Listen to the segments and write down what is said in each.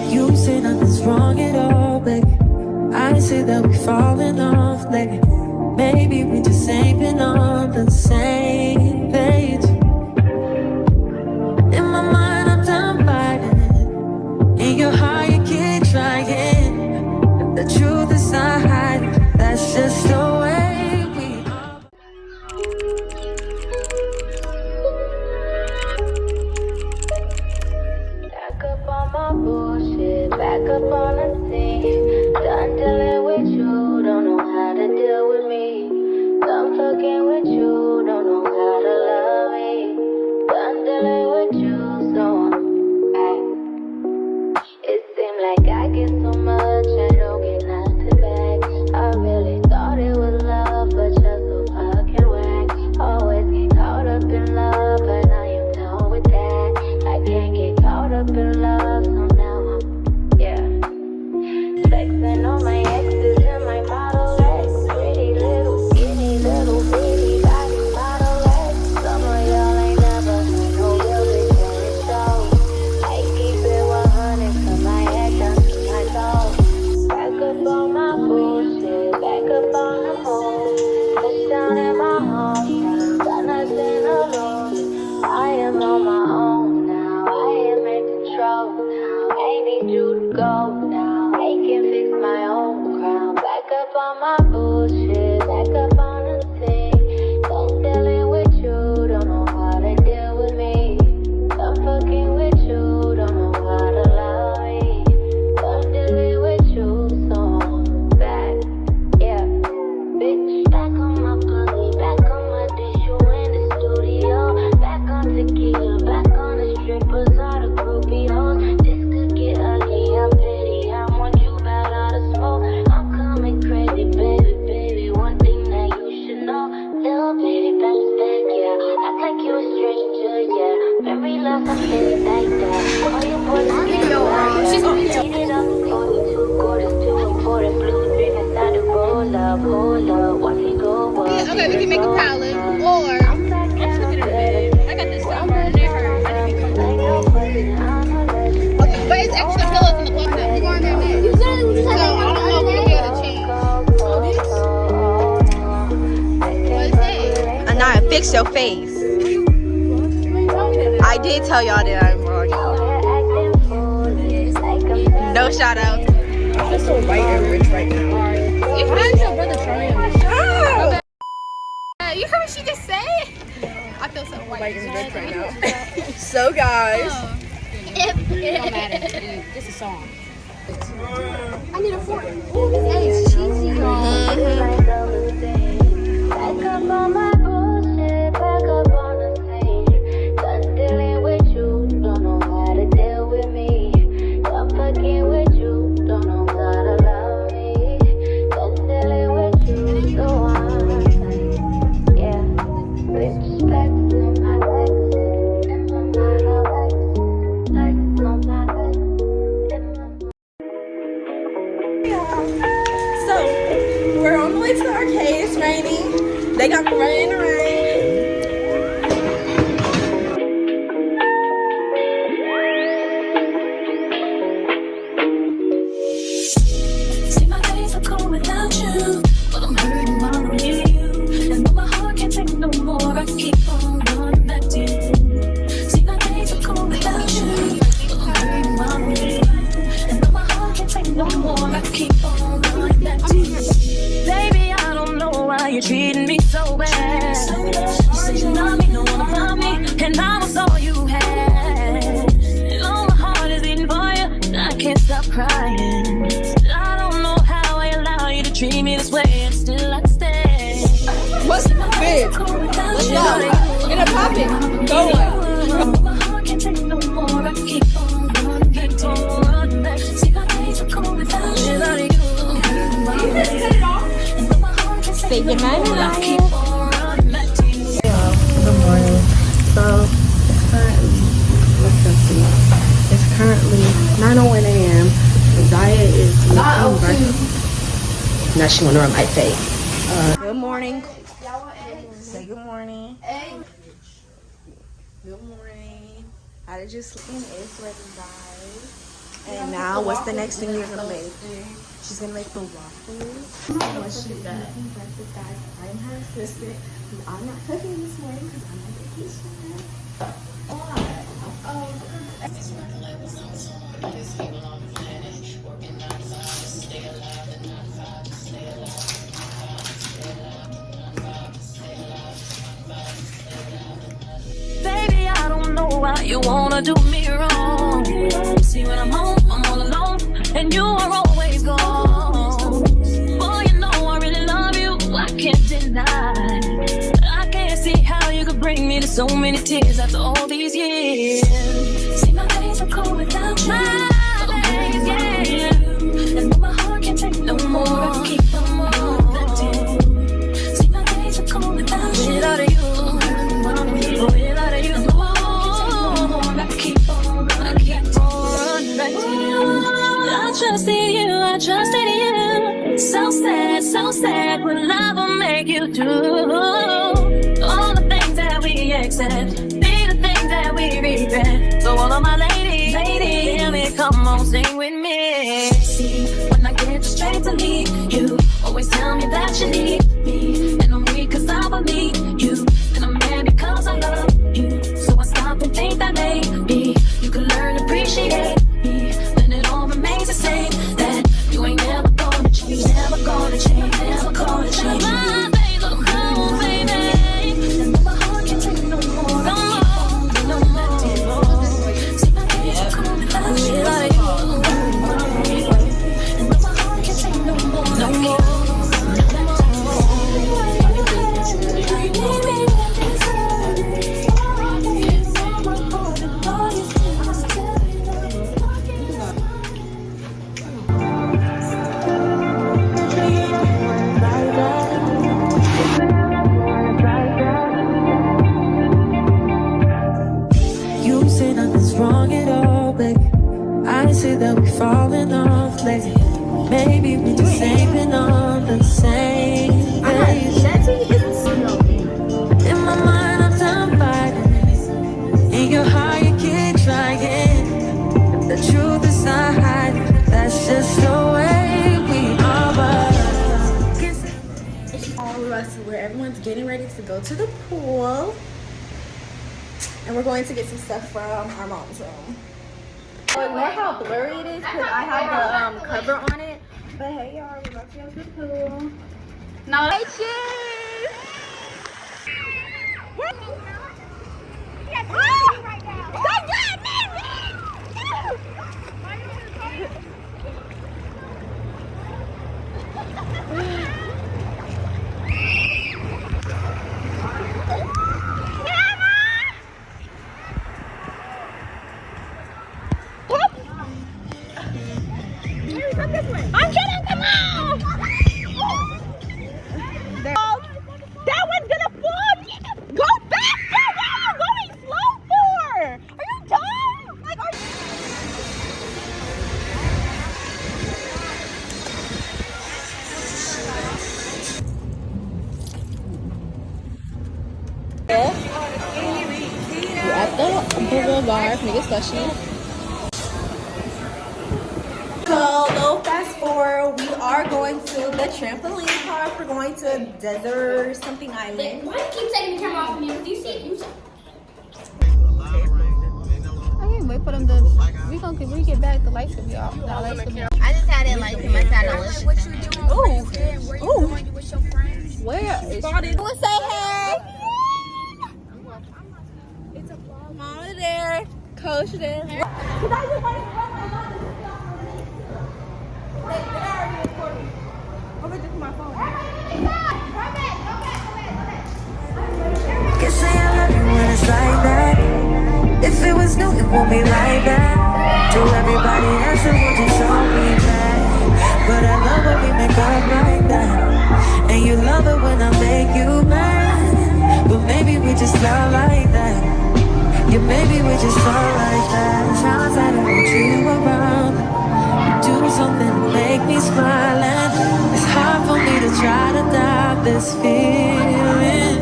You say nothing's wrong at all, baby. I say that we're falling off, like maybe we just ain't been on the same page. In my mind, I'm done fighting. In your heart, you keep trying. The truth is not hiding. That's just the way we are. Back up on my bullshit, back up on the scene. Done dealing with you, don't know how to deal with me. Done fucking with you, don't know how to love me. Done dealing with you, so it seemed like I get so much, I don't get nothing back. I really thought it was love, but you're so fucking whack. Always get caught up in love, but now you're done with that. I can't get caught up in love, so now I'm, flexing on my exes and my Model X. Pretty little, skinny little baby body Model X. Some of y'all ain't never had no real big show. I keep it 100 cause my head down to my toes. Back up on my bullshit, back up on the move. Touchdown in my hometown, got nothing to lose. I am on my own now, I am in control now. I need you to go now, I can fix my own crown. Back up on my bullshit, back up on the scene. Done dealing with you, don't know how to deal with me. Done fucking with you, don't know how to love me. Done dealing with you, so I'm back, bitch. Back on my pussy, back on my dish, you in the studio. Back on tequila, back on the strippers, all the groupie hoes. This could get ugly, I'm petty, I want you bad out of smoke. I'm coming crazy, baby, baby, one thing that you should know. Little baby, bounce back, act like you a stranger, Memory loss, I'm feeling like that. All your boys are getting right. She's on it up, 42 quarters to a quarter, blue drink inside the roll up, hold up, watch me go up. Yeah, okay, we can make a palette, or I'm looking at it. I got this stuff right there. I need to go. Okay, but it's extra pillows in the closet. We're going there next. So I don't know if we'll be able to change. Oh, this? What is it? Anaya, fix your face. I did tell y'all that I'm wrong. No shout out. I'm so white and rich right now. How is your brother trying? Oh. Okay. You heard what she just said? I feel so white and rich right now. So guys, This is a song. I need a fork. Ooh, this is cheesy. Back up on my bullshit, back up on the scene. Done dealing with you, don't know how to deal with me. Done fucking with you, don't know how to love me. Done dealing with you, so I'm rich flex on my legs, and my Model X. Flex on my legs, and my so we're on the way to the arcade. It's raining. They got me running in the rain. See, my days are cold without you, but I'm hurting while I'm near you. And though my heart can't take no more, I keep on running back to you. See, my days are cold without you, but I'm hurting while I'm near you. And though my heart can't take no more, I keep on running back to you. Baby, I don't know why you're treating me so bad. You say you love me, don't wanna love me, and I was all you had. And all my heart is beating for you, and I can't stop crying. I don't know how I allow you to treat me this way, and still I stay. What's big? Let's go. We're gonna pop it. Go on. My heart can't take no more. I keep on running back to you. See, my days are cold without you. Say your name. I keep on running back to you. Good morning. So it's currently 9:01 a.m. Zaya is making breakfast. Now she wanna run my face. Good morning. Say good morning. Good morning. How did you sleep? It's ready, guys. And now, what's the next thing you're gonna make? She's gonna make the waffles. What she got? Guys, I'm her assistant. I'm not cooking this morning because I'm on vacation. Baby, I don't know why you wanna do me wrong. See, when I'm home, I'm all alone, and you are always gone. Boy, you know I really love you, I can't deny. I can't see how you could bring me to so many tears after all these years. See, my days are cold without you. My days, yeah. And though my heart can't take no more, I keep on reflecting. See, my days are cold without you. Without you. Without you. I keep on reflecting. I trusted you, I trusted you. So sad, what love will make you do. All the things that we accept, be the things that we regret. So all of my ladies, hear me, come on, sing with me. See, when I get straight to leave, you always tell me that you need me. And I'm weak cause I believe you, and I'm mad because I love you. So I stop and think that maybe you can learn to appreciate me. Then it all remains the same, that you ain't never gonna change, never gonna change, never gonna change. My days are cold, baby, and though my heart can't take no more, no more. See, my days are cold without you, and though my heart can't take no more, no more. You say nothing's wrong at all, baby. I say that we're falling off lately. Maybe we just ain't been on the same page. In my mind, I'm done fighting. In your heart, you keep trying. The truth is not hiding. That's just the way we are. All of us, where everyone's getting ready to go to the pool. And we're going to get some stuff from our mom's room. Ignore how blurry it is because I have the cover on it. But hey y'all, we're about to go to the pool. No, I'm kidding, come on! That one's gonna fall! Go faster! What are you going slow for? Are you dumb? Like, are you... We're at the burger bar, nigga slushy. So, little fast forward, we are going to the trampoline park. We're going to Desert something island. Why do you keep taking the camera off of me? Do you see it? I can't wait for them to... when we get back, the lights will be off. The lights will be off. I just had it like in my sandwich. What you doing? Ooh. Where you Ooh. going with your friends? Where is Spotted. Say hey. It's a vlog. Mama there. Coach there. Can say I love you when it's like that. If it was new, it won't be like that. To everybody else, it would just all be bad. But I love when we make up like that. And you love it when I make you mad. But maybe we just love like that. Yeah, maybe we just love like that. Sometimes I don't want you around. Do something to make me smile, and it's hard for me to try to doubt this feeling.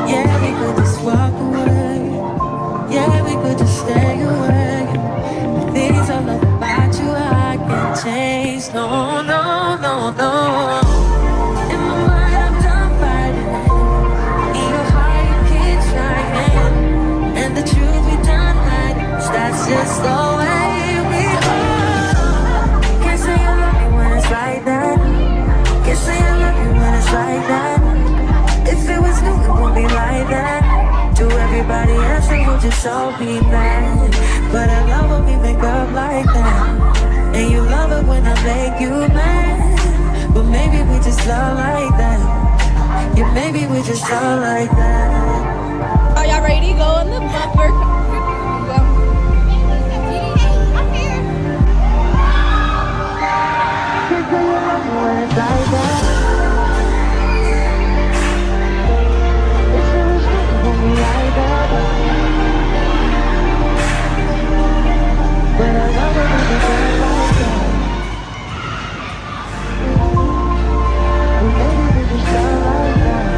Yeah, we could just walk away. Yeah, we could just stay away. Things I love about you, I can't change. No, no, no, no. In my mind, I'm done fighting. In your heart, you keep trying. And the truth we done hiding. That's just the way we are. Can't say you love me when it's like that. Can't say I love you when it's like that. If it was new, it won't be like that. To everybody else, it would just all be bad. But I love when we make up like that. And you love it when I make you mad. But maybe we just love like that. Yeah, maybe we just love like that. Are y'all ready to go on the bumper? Go. I'm here. Can't say you love me when it's like that. If it was new, it won't be like that. But I love it when we just like that. Well, maybe we just love like that.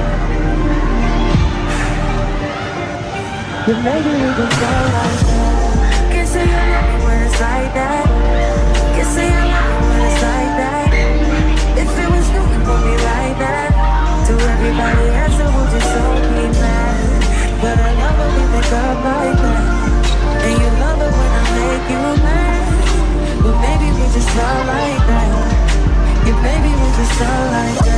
Yeah, maybe we just love like that. Can't say I love me when it's like that. Can't say I love me when it's like that. If it was new, it won't be like that. To everybody else, it would just all be mad. But I love it when we make up like that. And you love it when I make you mad. But maybe we just love like that. Yeah, maybe we just love like that.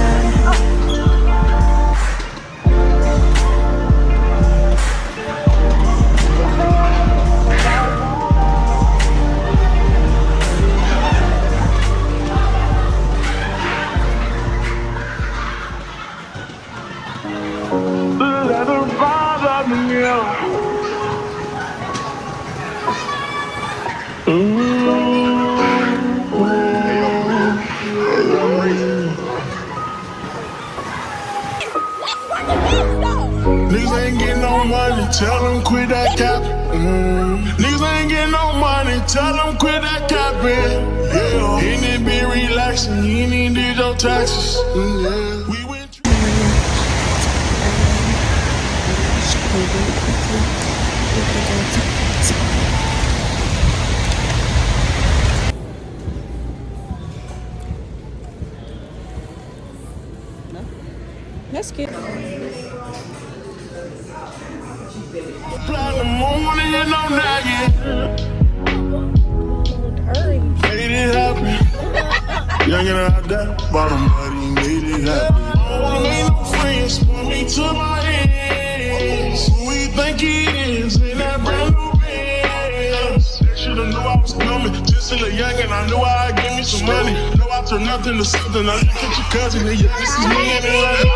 Niggas ain't getting no money, tell them quit that cap. Niggas ain't getting no money, tell them quit that capping. Yeah, you need to be relaxing, you need to do your taxes. Yeah. We went through. That's cute. Platinum morning and I'm nagging. Made it happen. Young and out there, bottom money, made it happen. I don't wanna make no friends, put me to my hands. Who we think he is in that brand new Benz? They should've knew I was coming. Just still a young and I knew I'd give me some money. Know I turn nothing to something. I look at your cousin and yeah, this is me and it like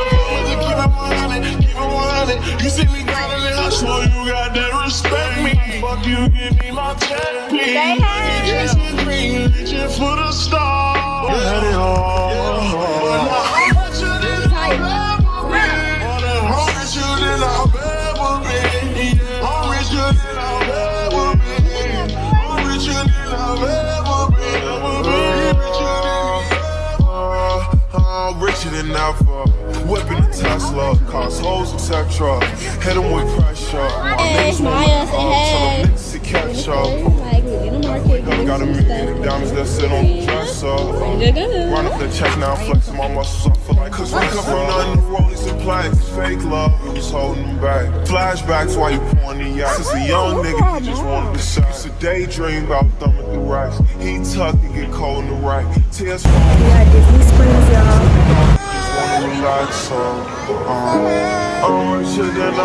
keep it 100, keep it 100. You see me grinding and I swear you got that respect me. Fuck you, give me my check, please. Chasing dreams, reaching for the stars. Had it all. But now I'm richer than I've ever been. I'm richer than I've ever been. I'm richer than I've ever been. I'm richer than I've ever been. I'm richer than ever. Whipping a Tesla, cars, hoes, etc. Hit them with pressure. Hey, Maya, say hey. To catch up. Like, we in the market. Got a million diamonds that sit on the dresser. Run up the check now, flexing my muscles. I feel like cause we come from nothing to rollies and plaques. Fake love, we was holding them back. Flashbacks while you pouring the yachts. As a young nigga, he just wanted to shot. Used to daydream about thumbing through racks. He tuck and get cold in the rack. Tears fall. We got Disney Springs, y'all. Wanna relax, so I'm richer than I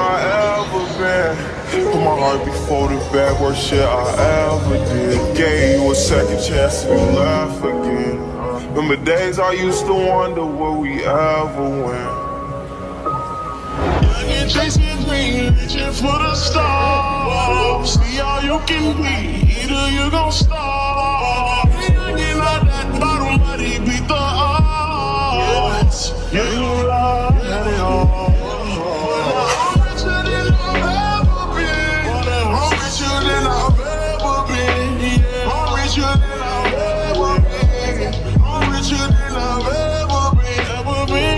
ever been. Put my heart before the bad worst shit I ever did. Gave you a second chance to be laugh again. Remember days I used to wonder will we ever win. Young and chasing dreams, reaching for the stars. See all you can be, either you gon' starve. Young and out that bottom, but he beat the odds. Yeah, you love had it all. I'm richer than I've ever been. I'm richer than I've ever been. I'm richer than I've ever been. I'm richer than I've ever been.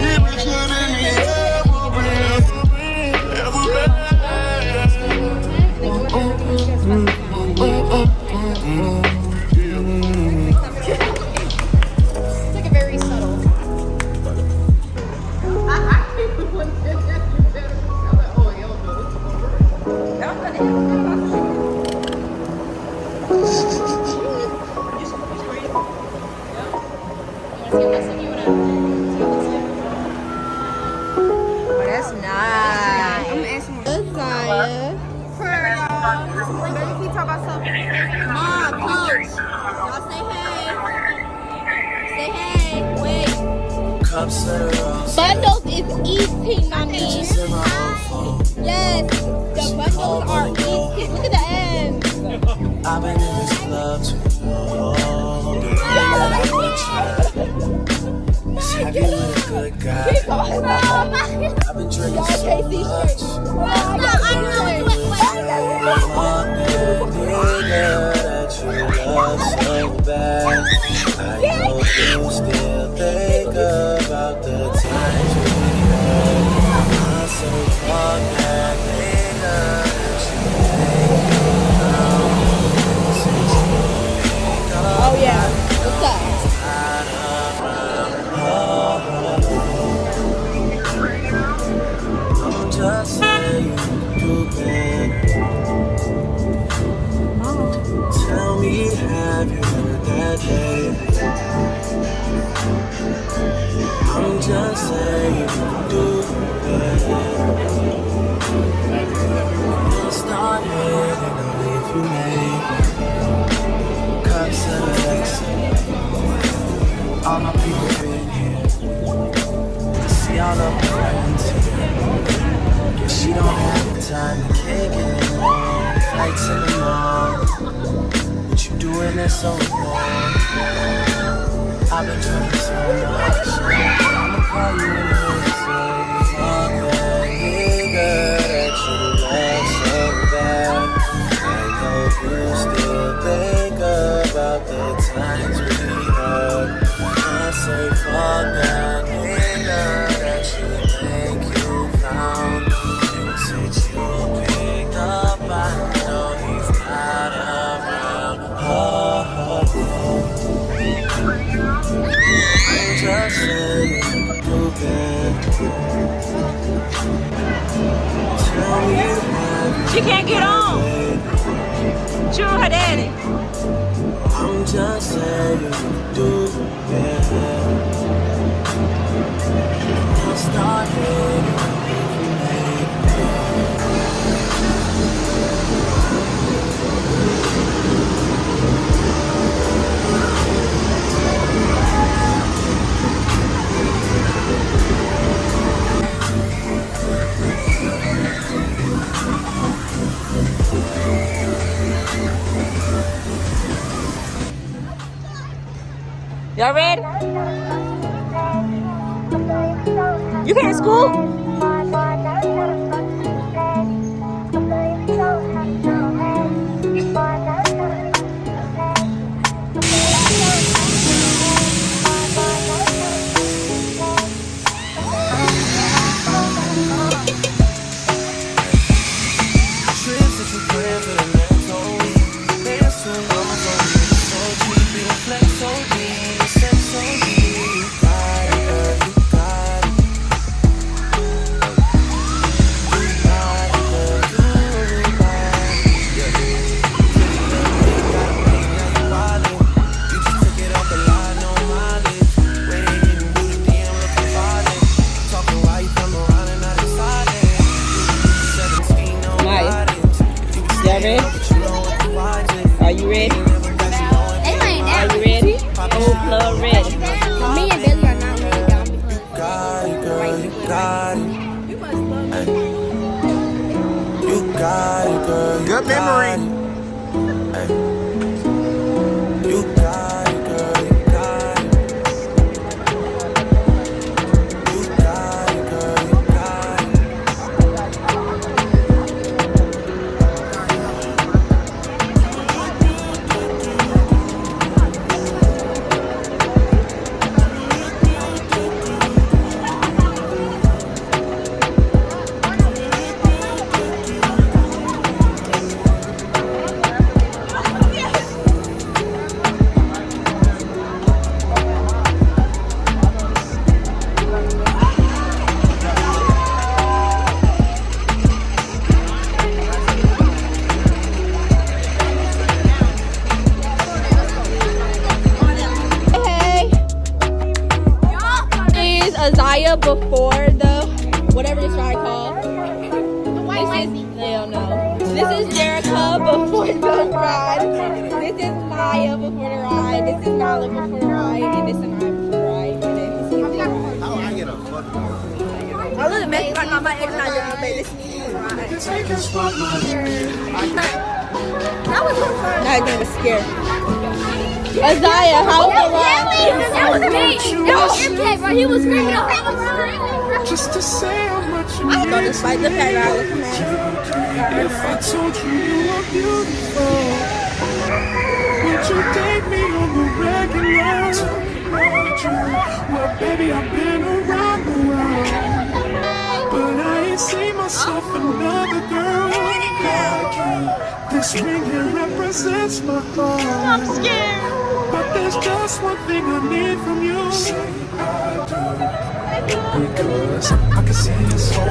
cups of the rose. Bundles is eating, mommy. Just in my own phone. Yes, the bundles are eating. Look at the ends. I've been in this club too long. I've heavy with a good guy. I've been drinking so much. Fuck that nigga that you love so bad. I know you still think about the times we had. I say fuck that nigga that you think about. Since you think Oh yeah, what's up? I'm just saying you better. Tell me, have you heard that lately? I'm just saying you do better. You'll start hating on me if you make cups of exit. All my people been here. See all of my friends here. Guess she don't have the time to kick it anymore. Flights in the mall. What you doing there so long? I've been drinking so much. I'ma call you in here and say, fuck that nigga that you love so bad. I know you still think about the times we had. I say fuck that nigga that you think you found. You said you picked up, I know he's not around. I'm just saying you bad. Tell me you have. She can't get on. She with her daddy. I'm just saying you do better. I'll start hating. Y'all ready? You can't school? Trips that you plan for the next whole week. There's so long for me, so cheap, it'll flex so deep, sex so deep. You got it, girl, you got it. You got it, girl, you got it. Yeah. You got a ring, now you wildin'. You just took it off the line, no mileage. Waiting in the DM, looking violent. Talking while you come around and I decided. 17, no Nice. guidance. Y'all ready? Are you ready? Are you ready? Old club ready. Me and Billy are not really down because Got it, girl, you got it. You got it, girl. Good memory. You got it, girl. You got it. You got it, girl. You got it. Azaya before the whatever this ride called. Hell no. This is Jerica before the ride. This is Maya before the ride. This is Nala before the ride, and this is I before the ride. And then this is I look at Mexico like my ex not doing no baby. That was fun. That game was scary. Isaiah, how was That was me. That was MK, bro. He was screaming. I was screaming. Just to say how much you I go mean despite the fact that I look mad. If I told you you were beautiful, would you date me on the regular? Well, baby, I've been around the world, but I ain't seen myself another girl like you. This ring here represents my heart. I'm scared, but there's just one thing I need from you. Because I can see you so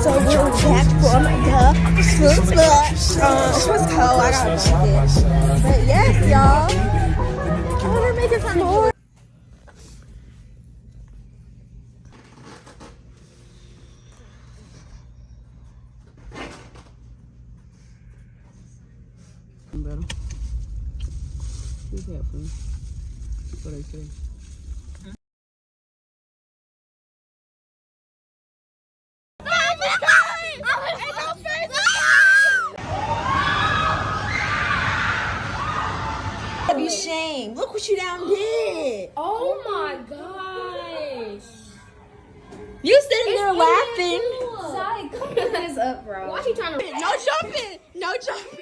So we're back from the food spot. It was cold. I got a blanket. But yes, y'all. Oh, they're making some more. Better. Who's that from? What they say? Be shame. Look what you down did. Oh my gosh. You sitting there laughing. Sorry, come this up, bro. Why she trying to? No jumping. No jumping.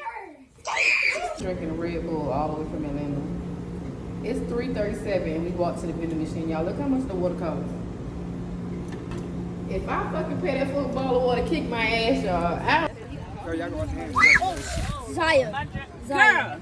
Drinking a Red Bull all the way from Atlanta. It's 3:37 and we walked to the vending machine. Y'all, look how much the water costs. If I fucking pay that football of water, kick my ass, y'all. Zaya.